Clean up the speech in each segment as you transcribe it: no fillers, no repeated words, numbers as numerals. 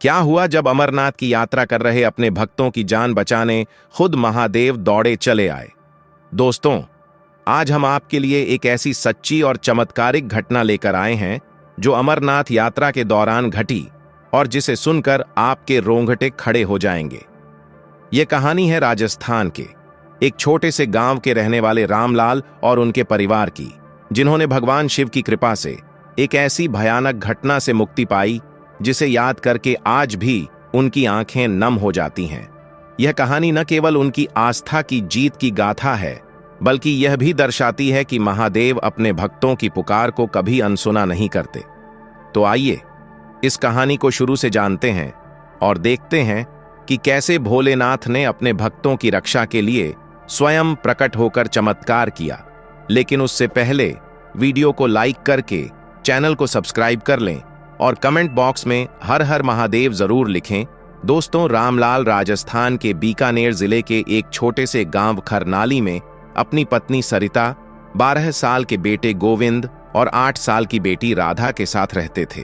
क्या हुआ जब अमरनाथ की यात्रा कर रहे अपने भक्तों की जान बचाने खुद महादेव दौड़े चले आए। दोस्तों, आज हम आपके लिए एक ऐसी सच्ची और चमत्कारिक घटना लेकर आए हैं जो अमरनाथ यात्रा के दौरान घटी और जिसे सुनकर आपके रोंगटे खड़े हो जाएंगे। ये कहानी है राजस्थान के एक छोटे से गांव के रहने वाले रामलाल और उनके परिवार की, जिन्होंने भगवान शिव की कृपा से एक ऐसी भयानक घटना से मुक्ति पाई जिसे याद करके आज भी उनकी आंखें नम हो जाती हैं। यह कहानी न केवल उनकी आस्था की जीत की गाथा है, बल्कि यह भी दर्शाती है कि महादेव अपने भक्तों की पुकार को कभी अनसुना नहीं करते। तो आइए इस कहानी को शुरू से जानते हैं और देखते हैं कि कैसे भोलेनाथ ने अपने भक्तों की रक्षा के लिए स्वयं प्रकट होकर चमत्कार किया। लेकिन उससे पहले वीडियो को लाइक करके चैनल को सब्सक्राइब कर लें और कमेंट बॉक्स में हर हर महादेव जरूर लिखें। दोस्तों, रामलाल राजस्थान के बीकानेर जिले के एक छोटे से गांव खरनाली में अपनी पत्नी सरिता, 12 साल के बेटे गोविंद और 8 साल की बेटी राधा के साथ रहते थे।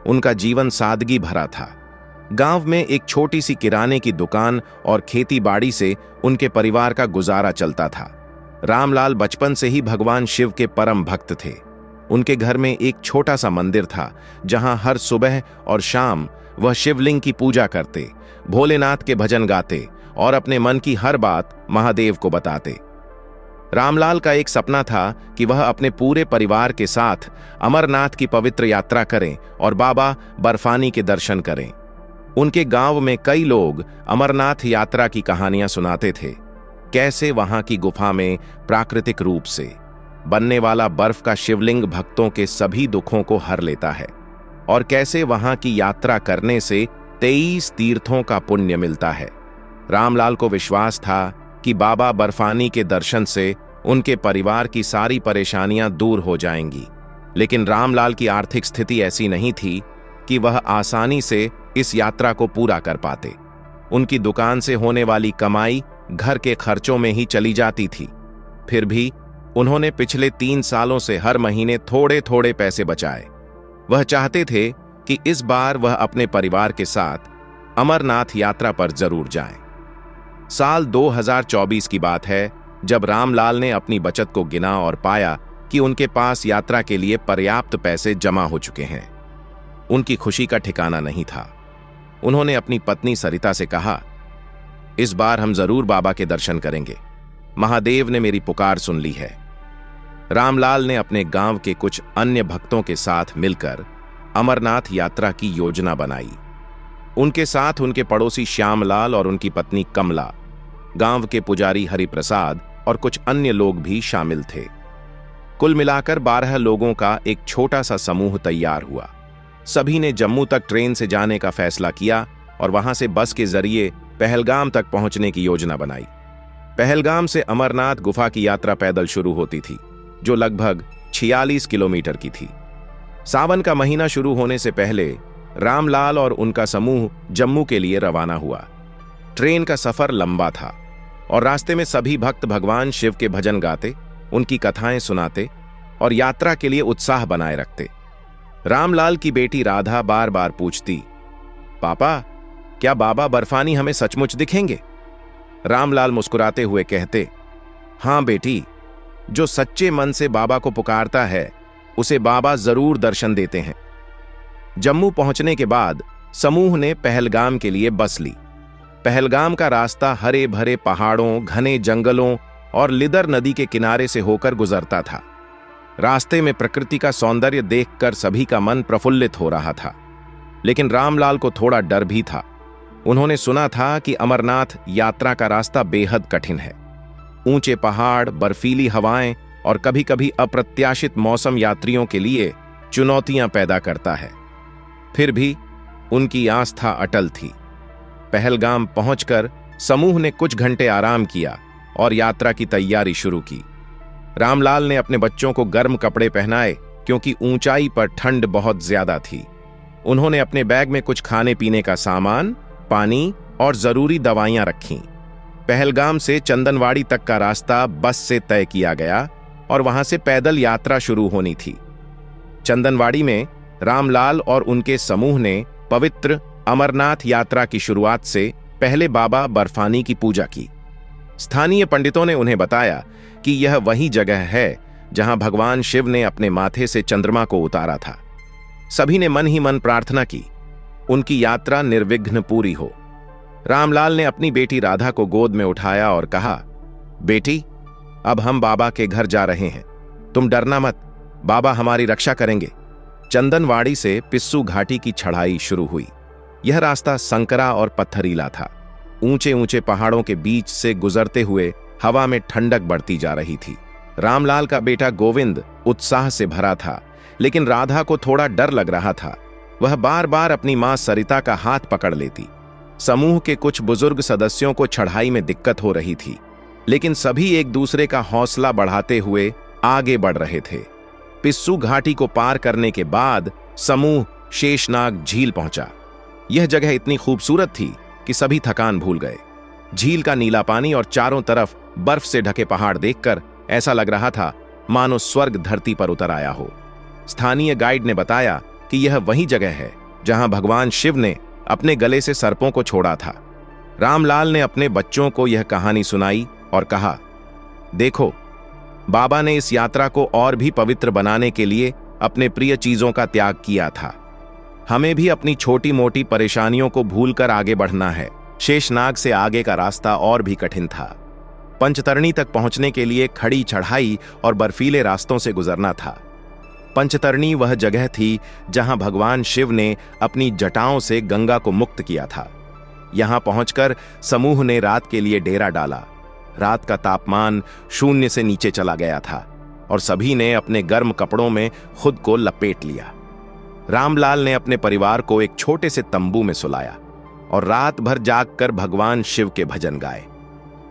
उनका जीवन सादगी भरा था। गांव में एक छोटी सी किराने की दुकान और खेती बाड़ी से उनके परिवार का गुजारा चलता था। रामलाल बचपन से ही भगवान शिव के परम भक्त थे। उनके घर में एक छोटा सा मंदिर था जहां हर सुबह और शाम वह शिवलिंग की पूजा करते, भोलेनाथ के भजन गाते और अपने मन की हर बात महादेव को बताते। रामलाल का एक सपना था कि वह अपने पूरे परिवार के साथ अमरनाथ की पवित्र यात्रा करें और बाबा बर्फानी के दर्शन करें। उनके गांव में कई लोग अमरनाथ यात्रा की कहानियां सुनाते थे, कैसे वहां की गुफा में प्राकृतिक रूप से बनने वाला बर्फ का शिवलिंग भक्तों के सभी दुखों को हर लेता है और कैसे वहां की यात्रा करने से 23 तीर्थों का पुण्य मिलता है। रामलाल को विश्वास था कि बाबा बर्फानी के दर्शन से उनके परिवार की सारी परेशानियां दूर हो जाएंगी। लेकिन रामलाल की आर्थिक स्थिति ऐसी नहीं थी कि वह आसानी से इस यात्रा को पूरा कर पाते। उनकी दुकान से होने वाली कमाई घर के खर्चों में ही चली जाती थी। फिर भी उन्होंने पिछले 3 सालों से हर महीने थोड़े थोड़े पैसे बचाए। वह चाहते थे कि इस बार वह अपने परिवार के साथ अमरनाथ यात्रा पर जरूर जाएं। साल 2024 की बात है जब रामलाल ने अपनी बचत को गिना और पाया कि उनके पास यात्रा के लिए पर्याप्त पैसे जमा हो चुके हैं। उनकी खुशी का ठिकाना नहीं था। उन्होंने अपनी पत्नी सरिता से कहा, इस बार हम जरूर बाबा के दर्शन करेंगे। महादेव ने मेरी पुकार सुन ली है। रामलाल ने अपने गांव के कुछ अन्य भक्तों के साथ मिलकर अमरनाथ यात्रा की योजना बनाई। उनके साथ उनके पड़ोसी श्यामलाल और उनकी पत्नी कमला, गांव के पुजारी हरिप्रसाद और कुछ अन्य लोग भी शामिल थे। कुल मिलाकर 12 लोगों का एक छोटा सा समूह तैयार हुआ। सभी ने जम्मू तक ट्रेन से जाने का फैसला किया और वहां से बस के जरिए पहलगाम तक पहुंचने की योजना बनाई। पहलगाम से अमरनाथ गुफा की यात्रा पैदल शुरू होती थी, जो लगभग 46 किलोमीटर की थी। सावन का महीना शुरू होने से पहले रामलाल और उनका समूह जम्मू के लिए रवाना हुआ। ट्रेन का सफर लंबा था और रास्ते में सभी भक्त भगवान शिव के भजन गाते, उनकी कथाएं सुनाते और यात्रा के लिए उत्साह बनाए रखते। रामलाल की बेटी राधा बार बार पूछती, पापा, क्या बाबा बर्फानी हमें सचमुच दिखेंगे? रामलाल मुस्कुराते हुए कहते, हां बेटी, जो सच्चे मन से बाबा को पुकारता है उसे बाबा जरूर दर्शन देते हैं। जम्मू पहुंचने के बाद समूह ने पहलगाम के लिए बस ली। पहलगाम का रास्ता हरे भरे पहाड़ों, घने जंगलों और लिदर नदी के किनारे से होकर गुजरता था। रास्ते में प्रकृति का सौंदर्य देखकर सभी का मन प्रफुल्लित हो रहा था, लेकिन रामलाल को थोड़ा डर भी था। उन्होंने सुना था कि अमरनाथ यात्रा का रास्ता बेहद कठिन है। ऊंचे पहाड़, बर्फीली हवाएं और कभी-कभी अप्रत्याशित मौसम यात्रियों के लिए चुनौतियां पैदा करता है। फिर भी उनकी आस्था अटल थी। पहलगाम पहुंचकर समूह ने कुछ घंटे आराम किया और यात्रा की तैयारी शुरू की। रामलाल ने अपने बच्चों को गर्म कपड़े पहनाए क्योंकि ऊंचाई पर ठंड बहुत ज्यादा थी। उन्होंने अपने बैग में कुछ खाने पीने का सामान, पानी और जरूरी दवाइयां रखीं। पहलगाम से चंदनवाड़ी तक का रास्ता बस से तय किया गया और वहां से पैदल यात्रा शुरू होनी थी। चंदनवाड़ी में रामलाल और उनके समूह ने पवित्र अमरनाथ यात्रा की शुरुआत से पहले बाबा बर्फानी की पूजा की। स्थानीय पंडितों ने उन्हें बताया कि यह वही जगह है जहां भगवान शिव ने अपने माथे से चंद्रमा को उतारा था। सभी ने मन ही मन प्रार्थना की, उनकी यात्रा निर्विघ्न पूरी हो। रामलाल ने अपनी बेटी राधा को गोद में उठाया और कहा, बेटी, अब हम बाबा के घर जा रहे हैं, तुम डरना मत, बाबा हमारी रक्षा करेंगे। चंदनवाड़ी से पिस्सू घाटी की चढ़ाई शुरू हुई। यह रास्ता संकरा और पत्थरीला था। ऊंचे ऊंचे पहाड़ों के बीच से गुजरते हुए हवा में ठंडक बढ़ती जा रही थी। रामलाल का बेटा गोविंद उत्साह से भरा था, लेकिन राधा को थोड़ा डर लग रहा था। वह बार बार अपनी मां सरिता का हाथ पकड़ लेती। समूह के कुछ बुजुर्ग सदस्यों को चढ़ाई में दिक्कत हो रही थी, लेकिन सभी एक दूसरे का हौसला बढ़ाते हुए आगे बढ़ रहे थे। पिस्सू घाटी को पार करने के बाद समूह शेषनाग झील पहुंचा। यह जगह इतनी खूबसूरत थी कि सभी थकान भूल गए। झील का नीला पानी और चारों तरफ बर्फ से ढके पहाड़ देखकर ऐसा लग रहा था मानो स्वर्ग धरती पर उतर आया हो। स्थानीय गाइड ने बताया कि यह वही जगह है जहां भगवान शिव ने अपने गले से सर्पों को छोड़ा था। रामलाल ने अपने बच्चों को यह कहानी सुनाई और कहा, देखो, बाबा ने इस यात्रा को और भी पवित्र बनाने के लिए अपने प्रिय चीजों का त्याग किया था। हमें भी अपनी छोटी मोटी परेशानियों को भूलकर आगे बढ़ना है। शेषनाग से आगे का रास्ता और भी कठिन था। पंचतरणी तक पहुंचने के लिए खड़ी चढ़ाई और बर्फीले रास्तों से गुजरना था। पंचतरणी वह जगह थी जहां भगवान शिव ने अपनी जटाओं से गंगा को मुक्त किया था। यहां पहुंचकर समूह ने रात के लिए डेरा डाला। रात का तापमान 0 से नीचे चला गया था और सभी ने अपने गर्म कपड़ों में खुद को लपेट लिया। रामलाल ने अपने परिवार को एक छोटे से तंबू में सुलाया और रात भर जागकर भगवान शिव के भजन गाए।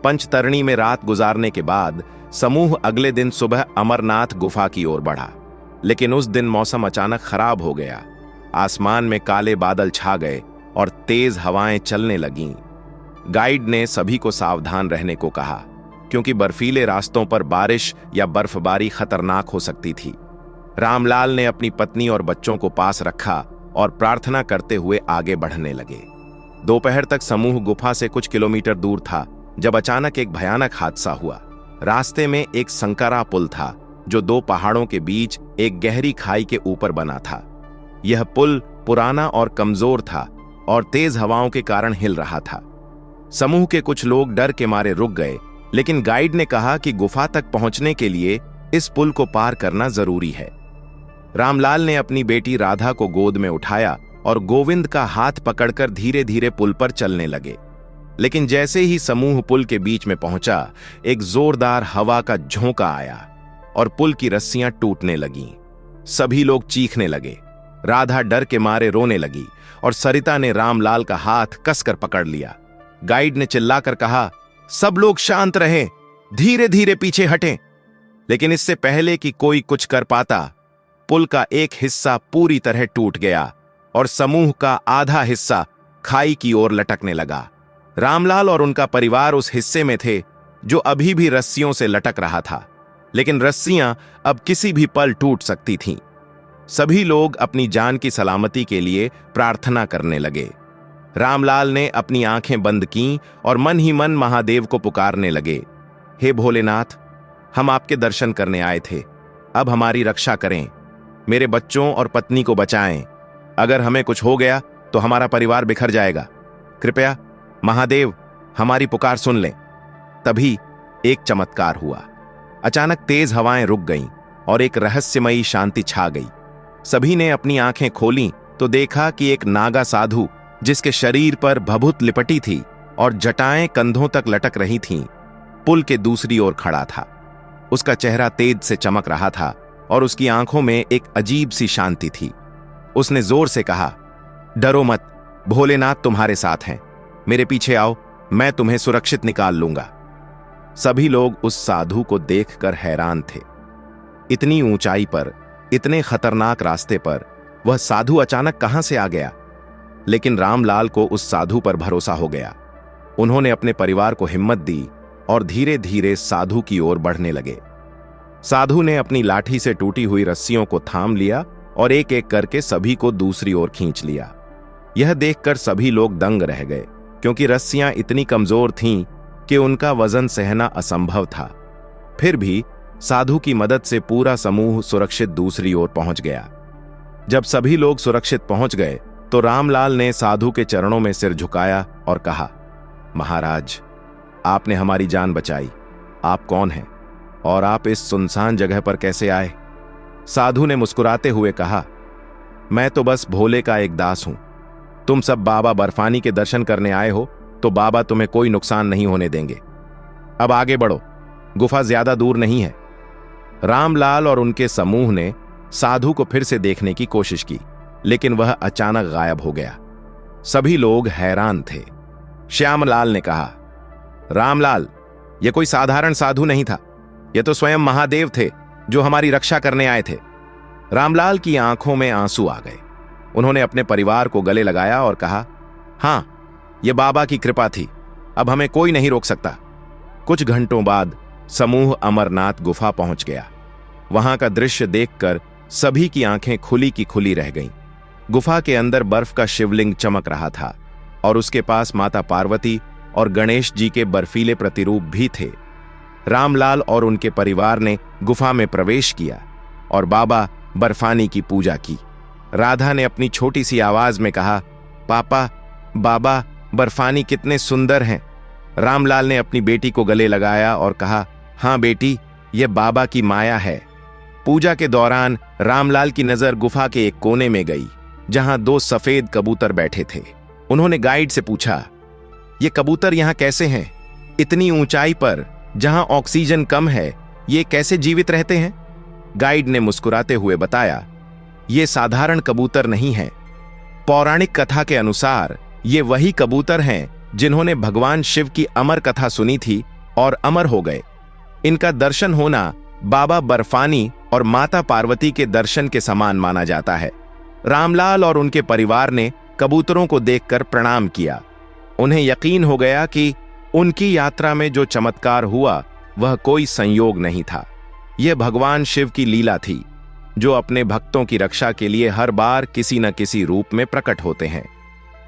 पंचतरणी में रात गुजारने के बाद समूह अगले दिन सुबह अमरनाथ गुफा की ओर बढ़ा, लेकिन उस दिन मौसम अचानक खराब हो गया। आसमान में काले बादल छा गए और तेज हवाएं चलने लगीं। गाइड ने सभी को सावधान रहने को कहा, क्योंकि बर्फीले रास्तों पर बारिश या बर्फबारी खतरनाक हो सकती थी। रामलाल ने अपनी पत्नी और बच्चों को पास रखा और प्रार्थना करते हुए आगे बढ़ने लगे। दोपहर तक समूह गुफा से कुछ किलोमीटर दूर था जब अचानक एक भयानक हादसा हुआ। रास्ते में एक संकरा पुल था जो 2 पहाड़ों के बीच एक गहरी खाई के ऊपर बना था। यह पुल पुराना और कमजोर था और तेज हवाओं के कारण हिल रहा था। समूह के कुछ लोग डर के मारे रुक गए, लेकिन गाइड ने कहा कि गुफा तक पहुंचने के लिए इस पुल को पार करना जरूरी है। रामलाल ने अपनी बेटी राधा को गोद में उठाया और गोविंद का हाथ पकड़कर धीरे धीरे पुल पर चलने लगे। लेकिन जैसे ही समूह पुल के बीच में पहुंचा, एक जोरदार हवा का झोंका आया और पुल की रस्सियां टूटने लगीं। सभी लोग चीखने लगे। राधा डर के मारे रोने लगी और सरिता ने रामलाल का हाथ कसकर पकड़ लिया। गाइड ने चिल्लाकर कहा, सब लोग शांत रहें, धीरे धीरे पीछे हटें। लेकिन इससे पहले कि कोई कुछ कर पाता, पुल का एक हिस्सा पूरी तरह टूट गया और समूह का आधा हिस्सा खाई की ओर लटकने लगा। रामलाल और उनका परिवार उस हिस्से में थे जो अभी भी रस्सियों से लटक रहा था, लेकिन रस्सियां अब किसी भी पल टूट सकती थीं। सभी लोग अपनी जान की सलामती के लिए प्रार्थना करने लगे। रामलाल ने अपनी आंखें बंद कीं और मन ही मन महादेव को पुकारने लगे, हे भोलेनाथ, हम आपके दर्शन करने आए थे, अब हमारी रक्षा करें, मेरे बच्चों और पत्नी को बचाएं। अगर हमें कुछ हो गया तो हमारा परिवार बिखर जाएगा। कृपया महादेव हमारी पुकार सुन लें। तभी एक चमत्कार हुआ। अचानक तेज हवाएं रुक गईं और एक रहस्यमयी शांति छा गई। सभी ने अपनी आंखें खोलीं तो देखा कि एक नागा साधु, जिसके शरीर पर भभूत लिपटी थी और जटाएं कंधों तक लटक रही थीं, पुल के दूसरी ओर खड़ा था। उसका चेहरा तेज से चमक रहा था और उसकी आंखों में एक अजीब सी शांति थी। उसने जोर से कहा, डरो मत, भोलेनाथ तुम्हारे साथ हैं, मेरे पीछे आओ, मैं तुम्हें सुरक्षित निकाल लूंगा। सभी लोग उस साधु को देखकर हैरान थे। इतनी ऊंचाई पर, इतने खतरनाक रास्ते पर वह साधु अचानक कहां से आ गया? लेकिन रामलाल को उस साधु पर भरोसा हो गया। उन्होंने अपने परिवार को हिम्मत दी और धीरे धीरे साधु की ओर बढ़ने लगे। साधु ने अपनी लाठी से टूटी हुई रस्सियों को थाम लिया और एक एक करके सभी को दूसरी ओर खींच लिया। यह देखकर सभी लोग दंग रह गए, क्योंकि रस्सियां इतनी कमजोर थीं कि उनका वजन सहना असंभव था। फिर भी साधु की मदद से पूरा समूह सुरक्षित दूसरी ओर पहुंच गया। जब सभी लोग सुरक्षित पहुंच गए तो रामलाल ने साधु के चरणों में सिर झुकाया और कहा, महाराज, आपने हमारी जान बचाई। आप कौन हैं और आप इस सुनसान जगह पर कैसे आए? साधु ने मुस्कुराते हुए कहा, मैं तो बस भोले का एक दास हूं। तुम सब बाबा बर्फानी के दर्शन करने आए हो तो बाबा तुम्हें कोई नुकसान नहीं होने देंगे। अब आगे बढ़ो, गुफा ज्यादा दूर नहीं है। रामलाल और उनके समूह ने साधु को फिर से देखने की कोशिश की, लेकिन वह अचानक गायब हो गया। सभी लोग हैरान थे। श्यामलाल ने कहा, रामलाल, यह कोई साधारण साधु नहीं था, यह तो स्वयं महादेव थे जो हमारी रक्षा करने आए थे। रामलाल की आंखों में आंसू आ गए। उन्होंने अपने परिवार को गले लगाया और कहा, हां, यह बाबा की कृपा थी, अब हमें कोई नहीं रोक सकता। कुछ घंटों बाद समूह अमरनाथ गुफा पहुंच गया। वहां का दृश्य देखकर सभी की आंखें खुली की खुली रह गईं। गुफा के अंदर बर्फ का शिवलिंग चमक रहा था और उसके पास माता पार्वती और गणेश जी के बर्फीले प्रतिरूप भी थे। रामलाल और उनके परिवार ने गुफा में प्रवेश किया और बाबा बर्फानी की पूजा की। राधा ने अपनी छोटी सी आवाज में कहा, पापा, बाबा बर्फानी कितने सुंदर हैं। रामलाल ने अपनी बेटी को गले लगाया और कहा, हां बेटी, यह बाबा की माया है। पूजा के दौरान रामलाल की नजर गुफा के एक कोने में गई, जहां 2 सफेद कबूतर बैठे थे। उन्होंने गाइड से पूछा, ये कबूतर यहां कैसे हैं? इतनी ऊंचाई पर जहां ऑक्सीजन कम है, ये कैसे जीवित रहते हैं? गाइड ने मुस्कुराते हुए बताया, ये साधारण कबूतर नहीं है। पौराणिक कथा के अनुसार ये वही कबूतर हैं जिन्होंने भगवान शिव की अमर कथा सुनी थी और अमर हो गए। इनका दर्शन होना बाबा बर्फानी और माता पार्वती के दर्शन के समान माना जाता है। रामलाल और उनके परिवार ने कबूतरों को देखकर प्रणाम किया। उन्हें यकीन हो गया कि उनकी यात्रा में जो चमत्कार हुआ वह कोई संयोग नहीं था। यह भगवान शिव की लीला थी, जो अपने भक्तों की रक्षा के लिए हर बार किसी न किसी रूप में प्रकट होते हैं।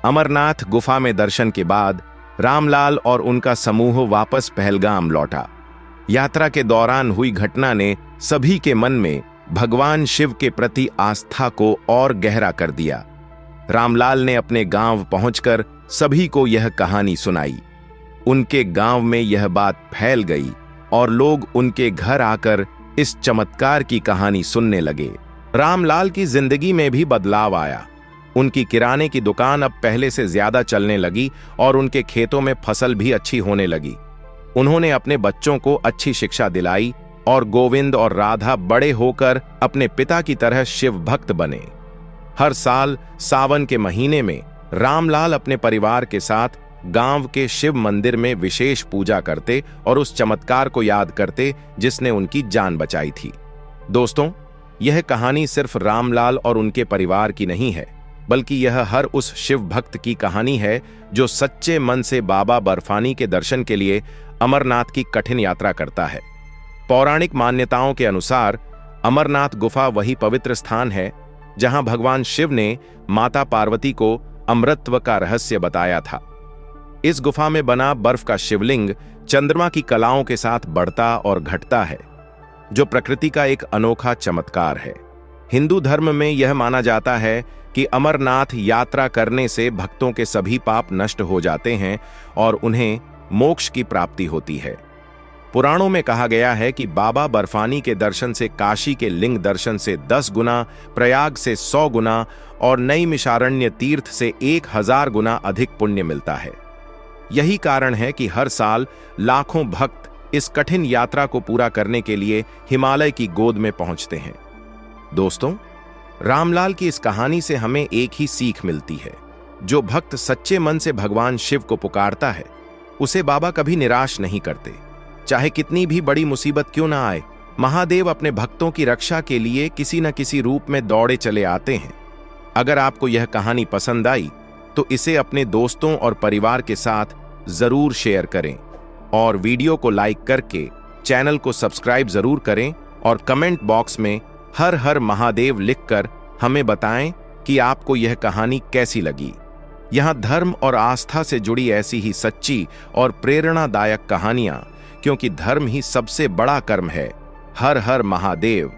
अमरनाथ गुफा में दर्शन के बाद रामलाल और उनका समूह वापस पहलगाम लौटा। यात्रा के दौरान हुई घटना ने सभी के मन में भगवान शिव के प्रति आस्था को और गहरा कर दिया। रामलाल ने अपने गांव पहुंचकर सभी को यह कहानी सुनाई। उनके गांव में यह बात फैल गई और लोग उनके घर आकर इस चमत्कार की कहानी सुनने लगे। रामलाल की जिंदगी में भी बदलाव आया। उनकी किराने की दुकान अब पहले से ज्यादा चलने लगी और उनके खेतों में फसल भी अच्छी होने लगी। उन्होंने अपने बच्चों को अच्छी शिक्षा दिलाई और गोविंद और राधा बड़े होकर अपने पिता की तरह शिव भक्त बने। हर साल सावन के महीने में रामलाल अपने परिवार के साथ गांव के शिव मंदिर में विशेष पूजा करते और उस चमत्कार को याद करते जिसने उनकी जान बचाई थी। दोस्तों, यह कहानी सिर्फ रामलाल और उनके परिवार की नहीं है, बल्कि यह हर उस शिव भक्त की कहानी है जो सच्चे मन से बाबा बर्फानी के दर्शन के लिए अमरनाथ की कठिन यात्रा करता है। पौराणिक मान्यताओं के अनुसार अमरनाथ गुफा वही पवित्र स्थान है जहां भगवान शिव ने माता पार्वती को अमृतत्व का रहस्य बताया था। इस गुफा में बना बर्फ का शिवलिंग चंद्रमा की कलाओं के साथ बढ़ता और घटता है, जो प्रकृति का एक अनोखा चमत्कार है। हिंदू धर्म में यह माना जाता है कि अमरनाथ यात्रा करने से भक्तों के सभी पाप नष्ट हो जाते हैं और उन्हें मोक्ष की प्राप्ति होती है। पुराणों में कहा गया है कि बाबा बर्फानी के दर्शन से काशी के लिंग दर्शन से 10 गुना, प्रयाग से 100 गुना और नैमिषारण्य तीर्थ से 1000 गुना अधिक पुण्य मिलता है। यही कारण है कि हर साल लाखों भक्त इस कठिन यात्रा को पूरा करने के लिए हिमालय की गोद में पहुंचते हैं। दोस्तों, रामलाल की इस कहानी से हमें एक ही सीख मिलती है, जो भक्त सच्चे मन से भगवान शिव को पुकारता है, उसे बाबा कभी निराश नहीं करते। चाहे कितनी भी बड़ी मुसीबत क्यों ना आए, महादेव अपने भक्तों की रक्षा के लिए किसी न किसी रूप में दौड़े चले आते हैं। अगर आपको यह कहानी पसंद आई तो इसे अपने दोस्तों और परिवार के साथ जरूर शेयर करें और वीडियो को लाइक करके चैनल को सब्सक्राइब जरूर करें और कमेंट बॉक्स में हर हर महादेव लिखकर हमें बताएं कि आपको यह कहानी कैसी लगी। यहाँ धर्म और आस्था से जुड़ी ऐसी ही सच्ची और प्रेरणादायक कहानियां, क्योंकि धर्म ही सबसे बड़ा कर्म है। हर हर महादेव।